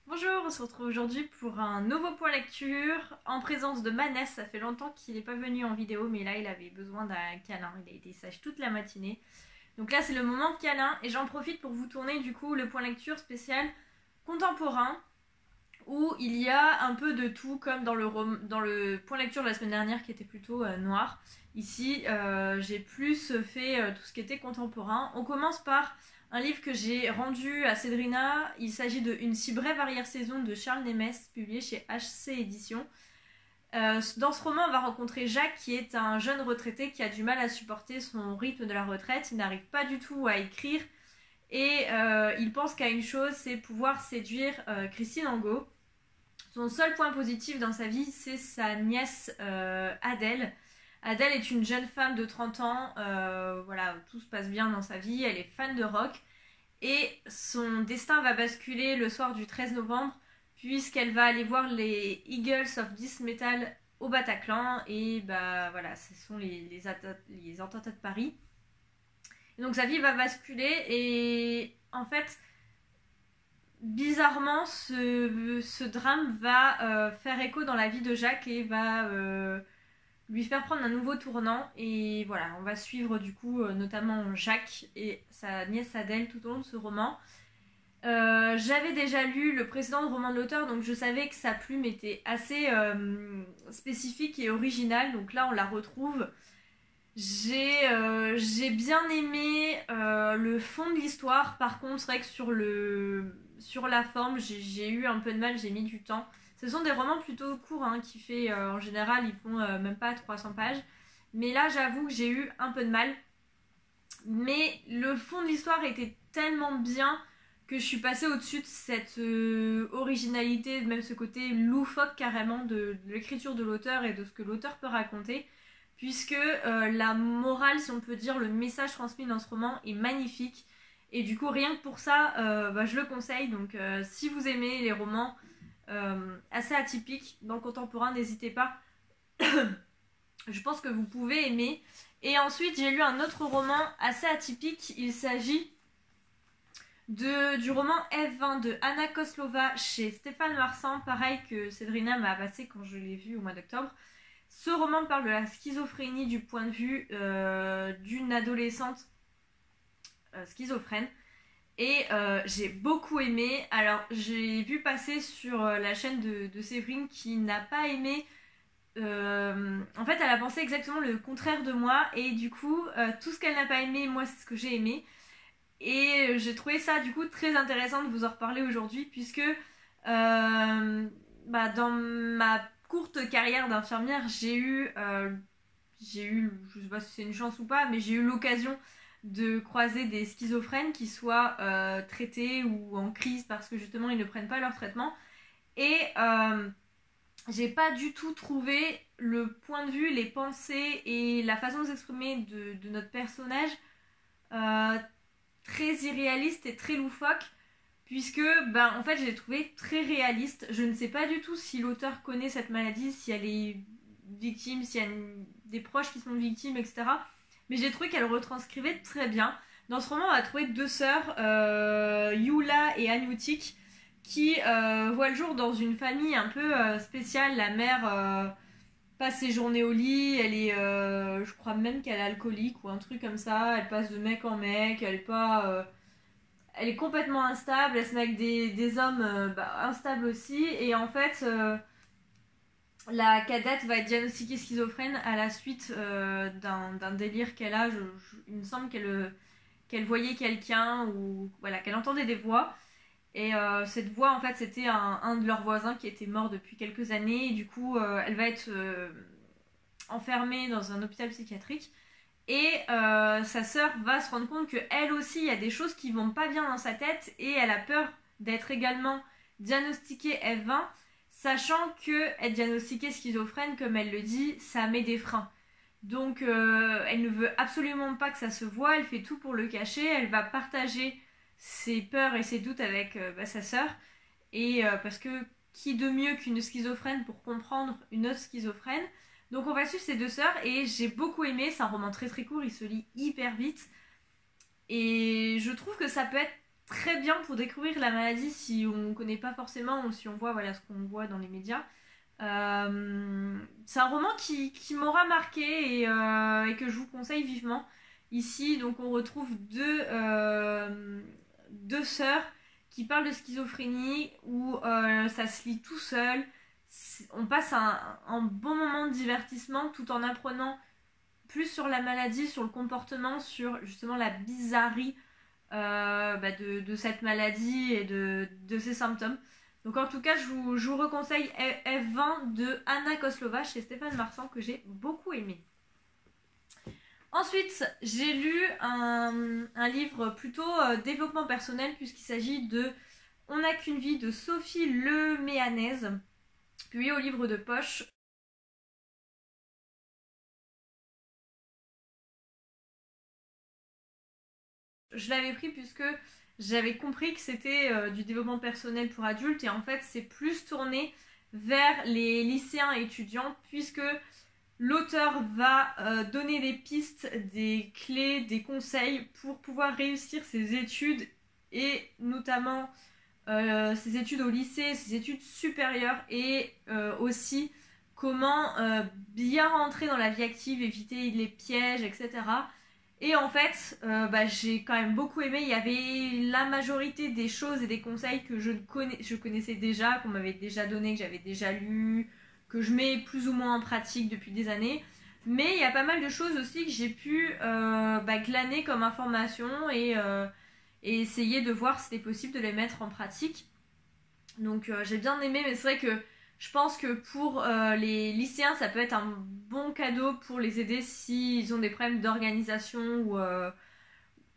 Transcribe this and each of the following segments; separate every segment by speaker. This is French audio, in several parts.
Speaker 1: Bonjour, on se retrouve aujourd'hui pour un nouveau point lecture en présence de Manès. Ça fait longtemps qu'il n'est pas venu en vidéo, mais là il avait besoin d'un câlin. Il a été sage toute la matinée. Donc là c'est le moment câlin et j'en profite pour vous tourner du coup le point lecture spécial contemporain où il y a un peu de tout comme dans le point lecture de la semaine dernière qui était plutôt noir. Ici j'ai plus fait tout ce qui était contemporain. On commence par un livre que j'ai rendu à Cédrina. Il s'agit de Une si brève arrière-saison de Charles Nemes, publié chez HC Éditions. Dans ce roman, on va rencontrer Jacques, qui est un jeune retraité qui a du mal à supporter son rythme de la retraite. Il n'arrive pas du tout à écrire et il pense qu'à une chose, c'est pouvoir séduire Christine Angot. Son seul point positif dans sa vie, c'est sa nièce Adèle. Adèle est une jeune femme de 30 ans, voilà, tout se passe bien dans sa vie, elle est fan de rock, et son destin va basculer le soir du 13 novembre, puisqu'elle va aller voir les Eagles of Death Metal au Bataclan, et bah voilà, ce sont les attentats de Paris. Et donc sa vie va basculer, et en fait, bizarrement, ce drame va faire écho dans la vie de Jacques et va lui faire prendre un nouveau tournant. Et voilà, on va suivre du coup notamment Jacques et sa nièce Adèle tout au long de ce roman. J'avais déjà lu le précédent roman de l'auteur, donc je savais que sa plume était assez spécifique et originale. Donc là, on la retrouve. J'ai bien aimé le fond de l'histoire. Par contre, c'est vrai que sur la forme, j'ai eu un peu de mal, j'ai mis du temps. Ce sont des romans plutôt courts, hein, qui fait en général, ils font même pas 300 pages. Mais là, j'avoue que j'ai eu un peu de mal. Mais le fond de l'histoire était tellement bien que je suis passée au-dessus de cette originalité, même ce côté loufoque carrément de l'écriture de l'auteur et de ce que l'auteur peut raconter, puisque la morale, si on peut dire, le message transmis dans ce roman est magnifique. Et du coup, rien que pour ça, je le conseille. Donc, si vous aimez les romans assez atypiques dans le contemporain, n'hésitez pas. Je pense que vous pouvez aimer. Et ensuite, j'ai lu un autre roman assez atypique. Il s'agit du roman F20 de Anna Koslova chez Stéphane Marsan, pareil que Cédrina m'a passé quand je l'ai vu au mois d'octobre. Ce roman parle de la schizophrénie du point de vue d'une adolescente schizophrène. Et j'ai beaucoup aimé. Alors, j'ai vu passer sur la chaîne de Séverine qui n'a pas aimé. En fait, elle a pensé exactement le contraire de moi. Et du coup, tout ce qu'elle n'a pas aimé, moi, c'est ce que j'ai aimé. Et j'ai trouvé ça, du coup, très intéressant de vous en reparler aujourd'hui, puisque dans ma courte carrière d'infirmière, je sais pas si c'est une chance ou pas, mais j'ai eu l'occasion de croiser des schizophrènes qui soient traités ou en crise parce que justement ils ne prennent pas leur traitement. Et j'ai pas du tout trouvé le point de vue, les pensées et la façon de s'exprimer de notre personnage très irréaliste et très loufoque, puisque en fait je l'ai trouvé très réaliste. Je ne sais pas du tout si l'auteur connaît cette maladie, si elle est victime, s'il y a des proches qui sont victimes, etc. Mais j'ai trouvé qu'elle retranscrivait très bien. Dans ce roman, on a trouvé deux sœurs, Yula et Anyutik, qui voient le jour dans une famille un peu spéciale. La mère passe ses journées au lit, elle est, je crois même qu'elle est alcoolique ou un truc comme ça. Elle passe de mec en mec, elle est complètement instable. Elle se met avec des hommes instables aussi. Et en fait, la cadette va être diagnostiquée schizophrène à la suite d'un délire qu'elle a. Il me semble qu'elle voyait quelqu'un ou voilà, qu'elle entendait des voix. Et cette voix, en fait, c'était un de leurs voisins qui était mort depuis quelques années. Et du coup, elle va être enfermée dans un hôpital psychiatrique. Et sa sœur va se rendre compte qu'elle aussi, il y a des choses qui vont pas bien dans sa tête. Et elle a peur d'être également diagnostiquée F20, sachant que être diagnostiquée schizophrène, comme elle le dit, ça met des freins. Donc elle ne veut absolument pas que ça se voie, elle fait tout pour le cacher, elle va partager ses peurs et ses doutes avec sa sœur. Et parce que qui de mieux qu'une schizophrène pour comprendre une autre schizophrène. Donc on va suivre ces deux sœurs et j'ai beaucoup aimé, c'est un roman très très court, il se lit hyper vite. Et je trouve que ça peut être très bien pour découvrir la maladie si on ne connaît pas forcément ou si on voit voilà, ce qu'on voit dans les médias. C'est un roman qui m'aura marqué et que je vous conseille vivement. Ici, donc, on retrouve deux sœurs qui parlent de schizophrénie où ça se lit tout seul. On passe un bon moment de divertissement tout en apprenant plus sur la maladie, sur le comportement, sur justement la bizarrerie de cette maladie et de ses symptômes. Donc en tout cas, je vous reconseille F20 de Anna Koslova chez Stéphane Marsan que j'ai beaucoup aimé. Ensuite, j'ai lu un livre plutôt développement personnel puisqu'il s'agit de On n'a qu'une vie de Sophie Le Méanaise, publié au livre de poche. Je l'avais pris puisque j'avais compris que c'était du développement personnel pour adultes et en fait c'est plus tourné vers les lycéens et étudiants puisque l'auteur va donner des pistes, des clés, des conseils pour pouvoir réussir ses études et notamment ses études au lycée, ses études supérieures et aussi comment bien rentrer dans la vie active, éviter les pièges, etc. Et en fait, j'ai quand même beaucoup aimé. Il y avait la majorité des choses et des conseils que je connaissais déjà, qu'on m'avait déjà donné, que j'avais déjà lu, que je mets plus ou moins en pratique depuis des années. Mais il y a pas mal de choses aussi que j'ai pu glaner comme information et essayer de voir si c'était possible de les mettre en pratique. Donc j'ai bien aimé, mais c'est vrai que je pense que pour les lycéens, ça peut être un bon cadeau pour les aider s'ils ont des problèmes d'organisation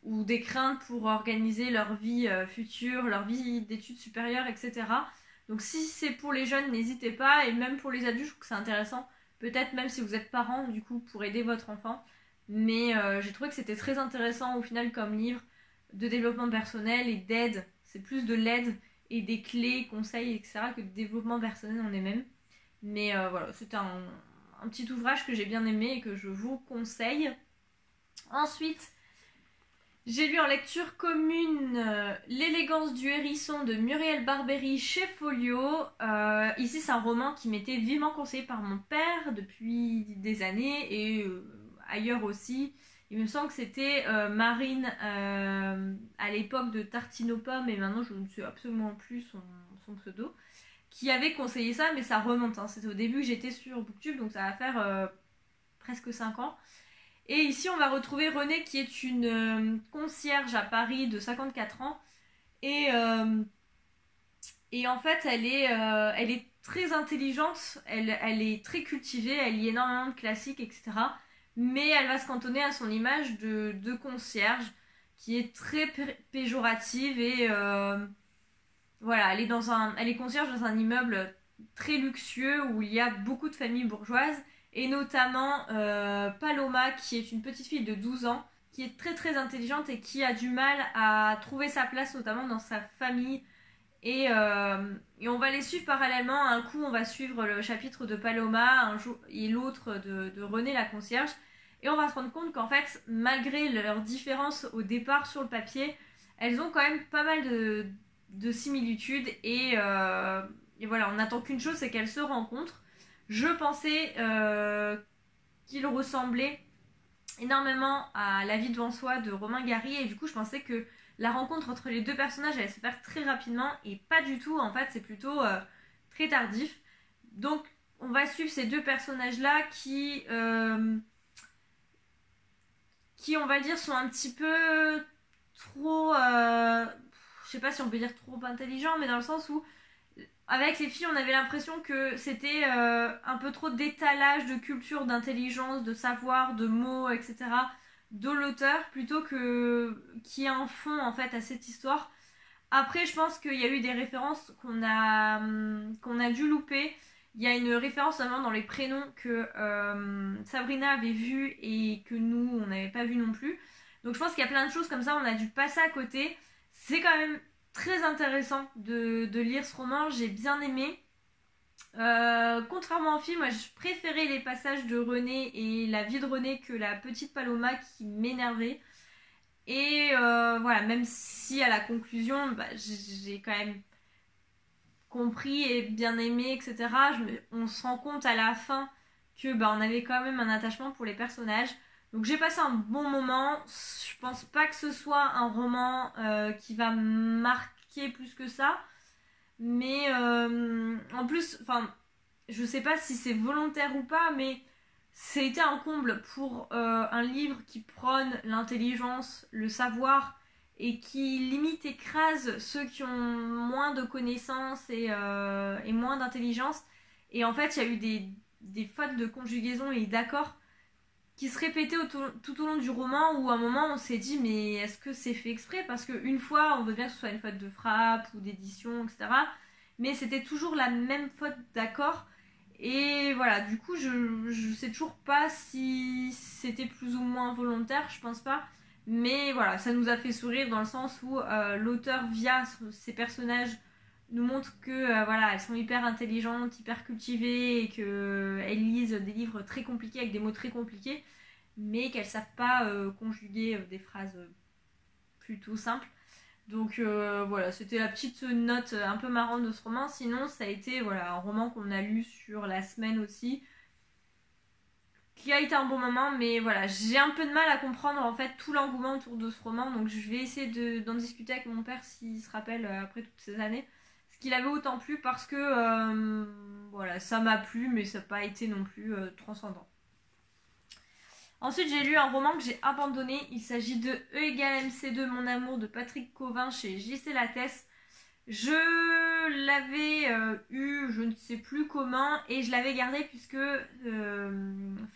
Speaker 1: ou des craintes pour organiser leur vie future, leur vie d'études supérieures, etc. Donc si c'est pour les jeunes, n'hésitez pas, et même pour les adultes, je trouve que c'est intéressant, peut-être même si vous êtes parents, du coup, pour aider votre enfant. Mais j'ai trouvé que c'était très intéressant au final comme livre de développement personnel et d'aide, c'est plus de l'aide et des clés, conseils, etc. que de développement personnel en elle-même. Mais voilà, c'était un petit ouvrage que j'ai bien aimé et que je vous conseille. Ensuite, j'ai lu en lecture commune L'élégance du hérisson de Muriel Barbery chez Folio. Ici, c'est un roman qui m'était vivement conseillé par mon père depuis des années et ailleurs aussi. Il me semble que c'était Marine à l'époque de Tartinopome, et maintenant je ne sais absolument plus son pseudo, qui avait conseillé ça, mais ça remonte. Hein. C'était au début que j'étais sur Booktube, donc ça va faire presque 5 ans. Et ici, on va retrouver Renée, qui est une concierge à Paris de 54 ans. Et en fait, elle est très intelligente, elle est très cultivée, elle lit énormément de classiques, etc. Mais elle va se cantonner à son image de concierge, qui est très péjorative et voilà, elle est concierge dans un immeuble très luxueux où il y a beaucoup de familles bourgeoises et notamment Paloma, qui est une petite fille de 12 ans, qui est très très intelligente et qui a du mal à trouver sa place, notamment dans sa famille. Et on va les suivre parallèlement. Un coup, on va suivre le chapitre de Paloma un jour, et l'autre de Renée, la concierge. Et on va se rendre compte qu'en fait, malgré leurs différences au départ sur le papier, elles ont quand même pas mal de similitudes. Et voilà, on n'attend qu'une chose, c'est qu'elles se rencontrent. Je pensais qu'il ressemblait énormément à La vie devant soi de Romain Gary. Et du coup, je pensais que la rencontre entre les deux personnages allait se faire très rapidement, et pas du tout. En fait, c'est plutôt très tardif. Donc, on va suivre ces deux personnages-là qui, on va dire, sont un petit peu trop... je sais pas si on peut dire trop intelligents, mais dans le sens où, avec les filles, on avait l'impression que c'était un peu trop d'étalage de culture, d'intelligence, de savoir, de mots, etc., de l'auteur, plutôt que qu'il y ait un fond en fait à cette histoire. Après, je pense qu'il y a eu des références qu'on a dû louper. Il y a une référence notamment dans les prénoms que Sabrina avait vu et que nous, on n'avait pas vu non plus. Donc je pense qu'il y a plein de choses comme ça, on a dû passer à côté. C'est quand même très intéressant de lire ce roman, j'ai bien aimé. Contrairement au film, moi, je préférais les passages de Renée et la vie de Renée que la petite Paloma qui m'énervait. Et voilà, même si à la conclusion, j'ai quand même compris et bien aimé, etc. On se rend compte à la fin que on avait quand même un attachement pour les personnages. Donc j'ai passé un bon moment. Je pense pas que ce soit un roman qui va marquer plus que ça. Mais en plus, enfin, je sais pas si c'est volontaire ou pas, mais c'était un comble pour un livre qui prône l'intelligence, le savoir et qui limite écrase ceux qui ont moins de connaissances et moins d'intelligence. Et en fait, il y a eu des fautes de conjugaison et d'accords qui se répétaient tout au long du roman où à un moment on s'est dit mais est-ce que c'est fait exprès? Parce qu'une fois on veut bien que ce soit une faute de frappe ou d'édition, etc. Mais c'était toujours la même faute d'accord. Et voilà, du coup, je sais toujours pas si c'était plus ou moins volontaire, je pense pas. Mais voilà, ça nous a fait sourire dans le sens où l'auteur, via ses personnages, nous montre que voilà, elles sont hyper intelligentes, hyper cultivées et qu'elles lisent des livres très compliqués avec des mots très compliqués, mais qu'elles savent pas conjuguer des phrases plutôt simples. Donc voilà, c'était la petite note un peu marrante de ce roman. Sinon, ça a été voilà, un roman qu'on a lu sur la semaine aussi, qui a été un bon moment, mais voilà, j'ai un peu de mal à comprendre en fait tout l'engouement autour de ce roman, donc je vais essayer d'en discuter avec mon père s'il se rappelle après toutes ces années. Ce qu'il avait autant plu parce que voilà, ça m'a plu, mais ça n'a pas été non plus transcendant. Ensuite, j'ai lu un roman que j'ai abandonné. Il s'agit de E égale MC2, Mon amour de Patrick Cauvin chez JC Lattès. Je l'avais eu, je ne sais plus comment, et je l'avais gardé puisque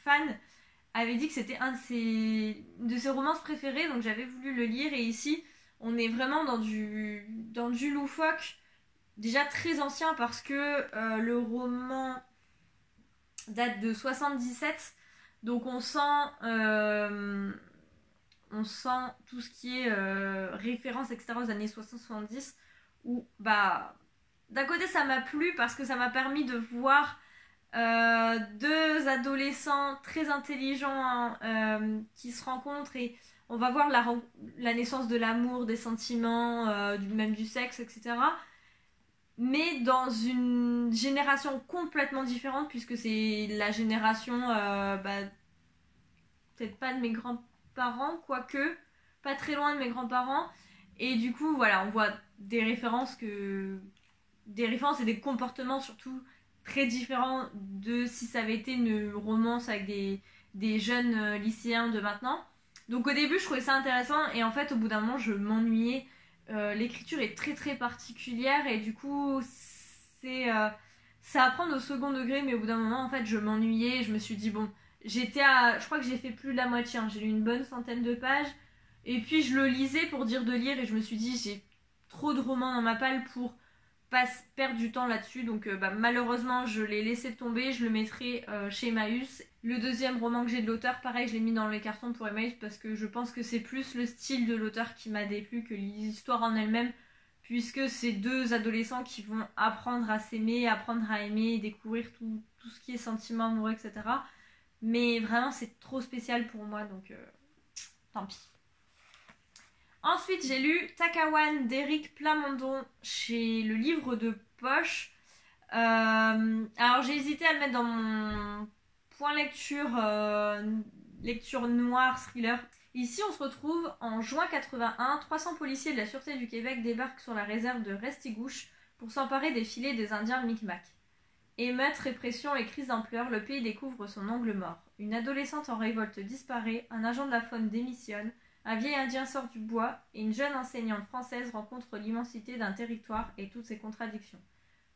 Speaker 1: Fan avait dit que c'était un de ses romances préférées, donc j'avais voulu le lire. Et ici, on est vraiment dans du loufoque, déjà très ancien parce que le roman date de 77. Donc on sent tout ce qui est référence, etc. aux années 60-70, où d'un côté ça m'a plu parce que ça m'a permis de voir deux adolescents très intelligents qui se rencontrent et on va voir la naissance de l'amour, des sentiments, même du sexe, etc. Mais dans une génération complètement différente puisque c'est la génération peut-être pas de mes grands-parents, quoique pas très loin de mes grands-parents. Et du coup, voilà, on voit des références et des comportements surtout très différents de si ça avait été une romance avec des jeunes lycéens de maintenant. Donc au début, je trouvais ça intéressant et en fait, au bout d'un moment, je m'ennuyais. L'écriture est très très particulière et du coup, ça à prendre au second degré, mais au bout d'un moment, en fait, je m'ennuyais. Je me suis dit, bon, je crois que j'ai fait plus de la moitié, hein. J'ai lu une bonne centaine de pages. Et puis je le lisais pour dire de lire et je me suis dit j'ai trop de romans dans ma palle pour pas perdre du temps là-dessus. Donc malheureusement je l'ai laissé tomber, je le mettrai chez Emmaüs. Le deuxième roman que j'ai de l'auteur, pareil, je l'ai mis dans les cartons pour Emmaüs parce que je pense que c'est plus le style de l'auteur qui m'a déplu que l'histoire en elle-même, puisque c'est deux adolescents qui vont apprendre à s'aimer, apprendre à aimer, découvrir tout ce qui est sentiment amoureux, etc. Mais vraiment c'est trop spécial pour moi, donc tant pis. Ensuite, j'ai lu Takawan d'Éric Plamondon chez Le Livre de Poche. Alors, j'ai hésité à le mettre dans mon point lecture, lecture noire, thriller. Ici, on se retrouve en juin 81. 300 policiers de la Sûreté du Québec débarquent sur la réserve de Restigouche pour s'emparer des filets des Indiens Micmac. Émeutes, répression et crise d'ampleur, le pays découvre son angle mort. Une adolescente en révolte disparaît, un agent de la faune démissionne, un vieil indien sort du bois et une jeune enseignante française rencontre l'immensité d'un territoire et toutes ses contradictions.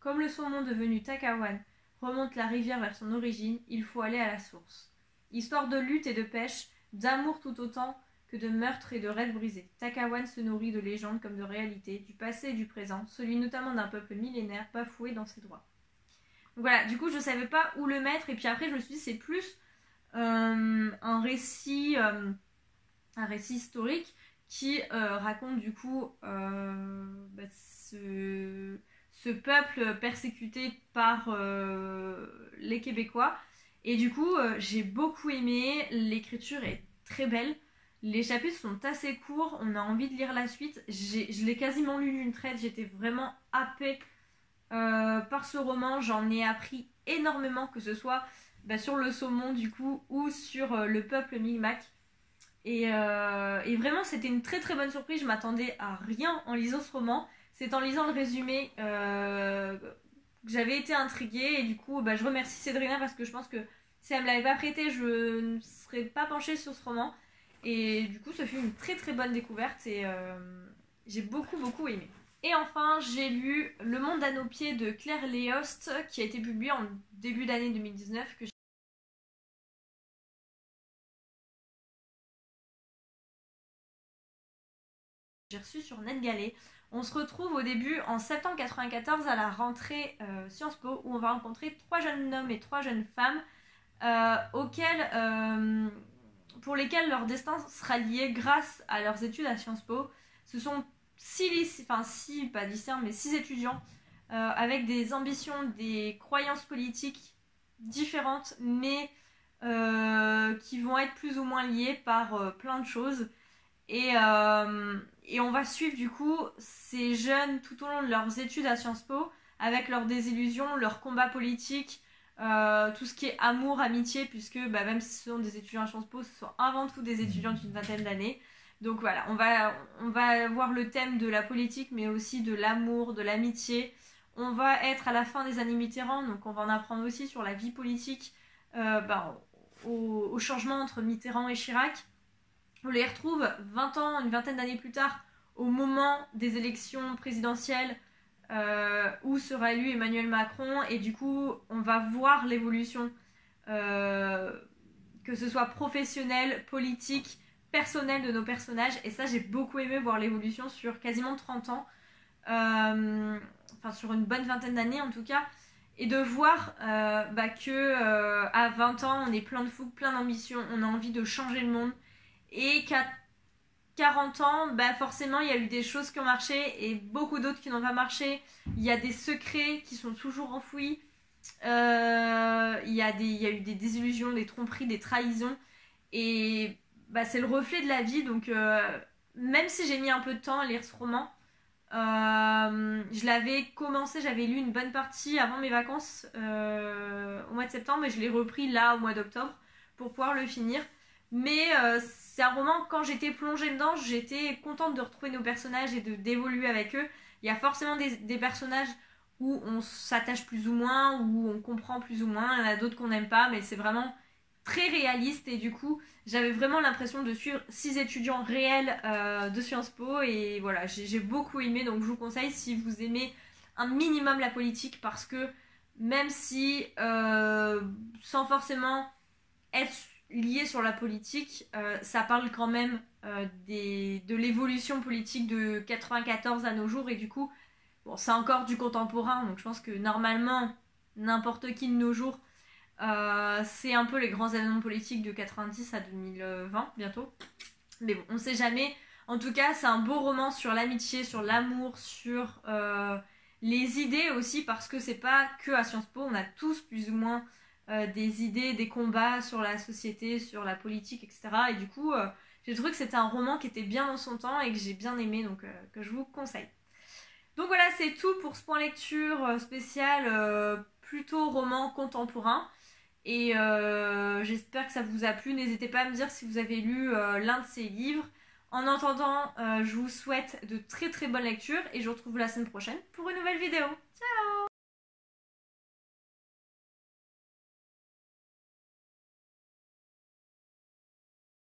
Speaker 1: Comme le saumon devenu Takawan remonte la rivière vers son origine, il faut aller à la source. Histoire de lutte et de pêche, d'amour tout autant que de meurtres et de rêves brisés. Takawan se nourrit de légendes comme de réalités, du passé et du présent, celui notamment d'un peuple millénaire bafoué dans ses droits. Donc voilà, du coup je savais pas où le mettre et puis après je me suis dit c'est plus un récit historique qui raconte du coup ce peuple persécuté par les Québécois. Et du coup, j'ai beaucoup aimé. L'écriture est très belle. Les chapitres sont assez courts, on a envie de lire la suite. Je l'ai quasiment lu d'une traite, j'étais vraiment happée par ce roman. J'en ai appris énormément, que ce soit sur le saumon du coup ou sur le peuple Micmac. Et vraiment, c'était une très très bonne surprise. Je m'attendais à rien en lisant ce roman. C'est en lisant le résumé que j'avais été intriguée. Et du coup, je remercie Cédrina parce que je pense que si elle me l'avait pas prêté, je ne serais pas penchée sur ce roman. Et du coup, ce fut une très très bonne découverte et j'ai beaucoup beaucoup aimé. Et enfin, j'ai lu Le Monde à nos pieds de Claire Léost qui a été publié en début d'année 2019, que j'ai reçu sur NetGalley. On se retrouve au début en septembre 94 à la rentrée Sciences Po où on va rencontrer 3 jeunes hommes et 3 jeunes femmes pour lesquels leur destin sera lié grâce à leurs études à Sciences Po. Ce sont 6 étudiants avec des ambitions, des croyances politiques différentes, mais qui vont être plus ou moins liées par plein de choses. Et on va suivre du coup ces jeunes tout au long de leurs études à Sciences Po, avec leurs désillusions, leurs combats politiques, tout ce qui est amour, amitié, puisque même si ce sont des étudiants à Sciences Po, ce sont avant tout des étudiants d'une vingtaine d'années. Donc voilà, on va voir le thème de la politique, mais aussi de l'amour, de l'amitié. On va être à la fin des années Mitterrand, donc on va en apprendre aussi sur la vie politique au changement entre Mitterrand et Chirac. On les retrouve 20 ans, une vingtaine d'années plus tard, au moment des élections présidentielles où sera élu Emmanuel Macron. Et du coup, on va voir l'évolution, que ce soit professionnelle, politique, personnelle de nos personnages. Et ça, j'ai beaucoup aimé voir l'évolution sur quasiment 30 ans. Sur une bonne vingtaine d'années en tout cas. Et de voir que à 20 ans, on est plein de fougue, plein d'ambition, on a envie de changer le monde. Et qu'à 40 ans, forcément, il y a eu des choses qui ont marché et beaucoup d'autres qui n'ont pas marché. Il y a des secrets qui sont toujours enfouis. Il y a eu des désillusions, des tromperies, des trahisons. Et c'est le reflet de la vie. Donc, même si j'ai mis un peu de temps à lire ce roman, je l'avais commencé, j'avais lu une bonne partie avant mes vacances au mois de septembre, et je l'ai repris là au mois d'octobre pour pouvoir le finir. Mais c'est un roman, quand j'étais plongée dedans, j'étais contente de retrouver nos personnages et d'évoluer avec eux. Il y a forcément des personnages où on s'attache plus ou moins, où on comprend plus ou moins. Il y en a d'autres qu'on n'aime pas, mais c'est vraiment très réaliste. Et du coup, j'avais vraiment l'impression de suivre 6 étudiants réels de Sciences Po. Et voilà, j'ai beaucoup aimé. Donc je vous conseille si vous aimez un minimum la politique, parce que même si, sans forcément être lié sur la politique, ça parle quand même de l'évolution politique de 94 à nos jours. Et du coup, c'est encore du contemporain, donc je pense que normalement n'importe qui de nos jours c'est un peu les grands événements politiques de 90 à 2020 bientôt. Mais bon, on sait jamais. En tout cas, c'est un beau roman sur l'amitié, sur l'amour, sur les idées aussi, parce que c'est pas que à Sciences Po, on a tous plus ou moins des idées, des combats sur la société, sur la politique, etc. Et du coup, j'ai trouvé que c'était un roman qui était bien dans son temps et que j'ai bien aimé, donc que je vous conseille. Donc voilà, c'est tout pour ce point lecture spécial, plutôt roman contemporain. Et j'espère que ça vous a plu. N'hésitez pas à me dire si vous avez lu l'un de ces livres. En attendant, je vous souhaite de très très bonnes lectures et je vous retrouve la semaine prochaine pour une nouvelle vidéo.